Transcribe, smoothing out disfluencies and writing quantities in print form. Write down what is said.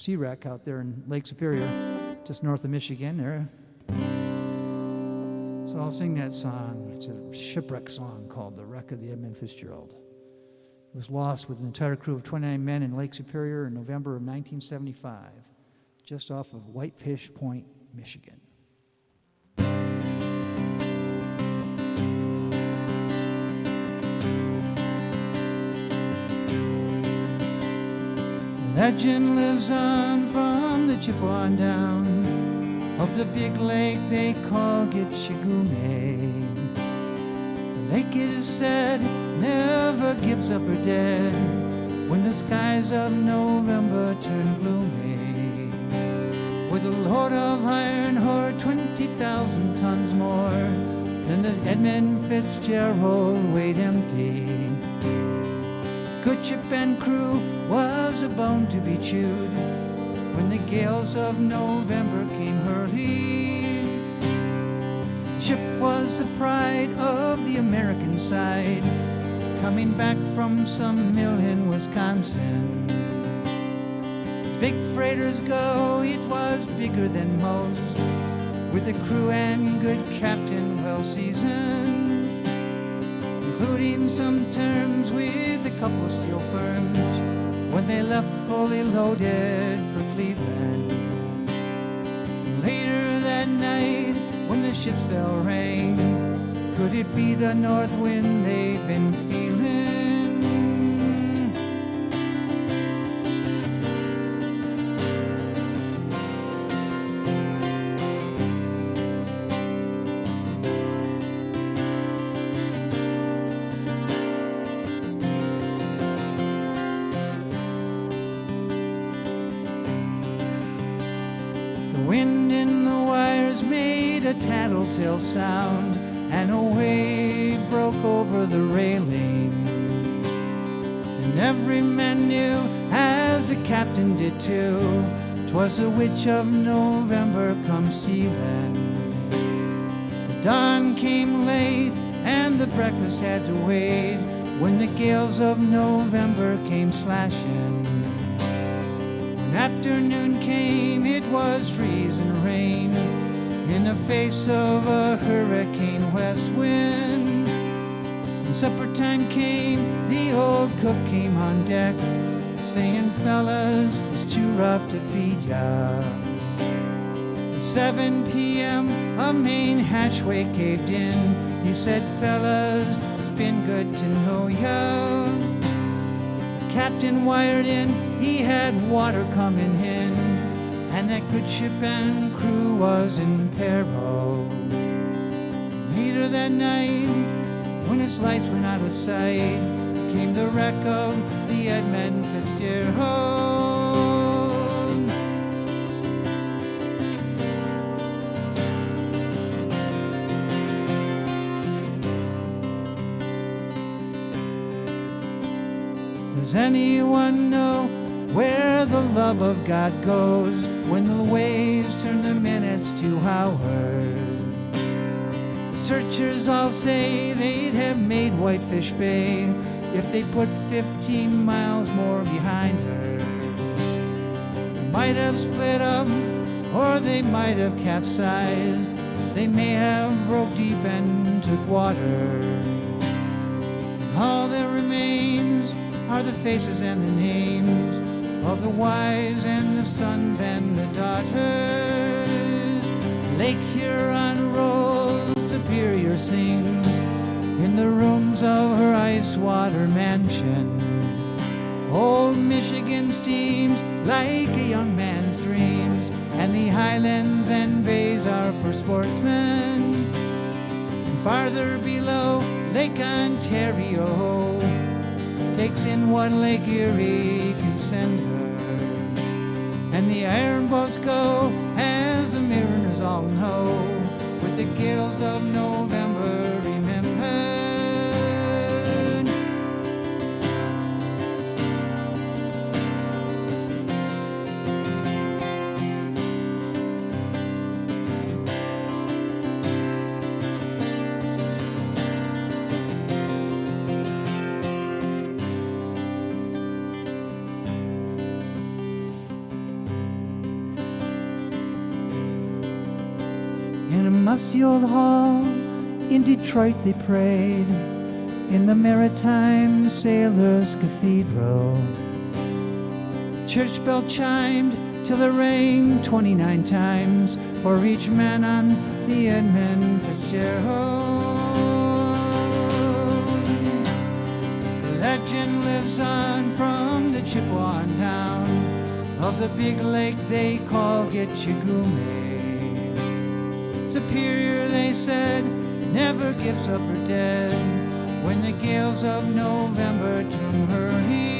sea wreck out there in Lake Superior, just north of Michigan there. So I'll sing that song. It's a shipwreck song called The Wreck of the Edmund Fitzgerald. It was lost with an entire crew of 29 men in Lake Superior in November of 1975, just off of Whitefish Point, Michigan. Legend lives on from the Chippewa down of the big lake they call Gitchagumi. The lake, it is said, never gives up her dead when the skies of November turn gloomy. With a load of iron ore 20,000 tons more than the Edmund Fitzgerald weighed empty. Good ship and crew was a bone to be chewed when the gales of November came hurly. Ship was the pride of the American side, coming back from some mill in Wisconsin. As big freighters go, it was bigger than most, with a crew and good captain well seasoned, including some terms with a couple of steel firms when they left fully loaded for Cleveland. Later that night, when the ship's bell rang, could it be the north wind they've been feeling? The wind in the wires made a tattletale sound, and a wave broke over the railing. And every man knew, as the captain did too, 'twas the witch of November come stealing. The dawn came late, and the breakfast had to wait when the gales of November came slashing. When afternoon came, it was freezing rain in the face of a hurricane west wind. When supper time came, the old cook came on deck, saying, "Fellas, it's too rough to feed ya." At 7 p.m., a main hatchway caved in. He said, "Fellas, it's been good to know ya." The captain wired in, he had water coming in, and that good ship and crew was in peril. Later that night, when its lights went out of sight, came the wreck of the Edmund Fitzgerald. Does anyone know where the love of God goes when the waves turn the minutes to hours? The searchers all say they'd have made Whitefish Bay if they put 15 miles more behind her. They might have split up, or they might have capsized. They may have broke deep and took water. All that remains are the faces and the names of the wives and the sons and the daughters. Lake Huron rolls, Superior sings in the rooms of her ice water mansion. Old Michigan steams like a young man's dreams, and the highlands and bays are for sportsmen. And farther below, Lake Ontario takes in what Lake Erie can send her. And the iron boats go, as the mariners all know, with the gales of November remembered. Musty Old Hall in Detroit they prayed, in the Maritime Sailors Cathedral. The church bell chimed till it rang 29 times for each man on the Edmund Fitzgerald. The legend lives on from the Chippewa town of the big lake they call Gitchagumi. Superior, they said, never gives up her dead when the gales of November tune her heel.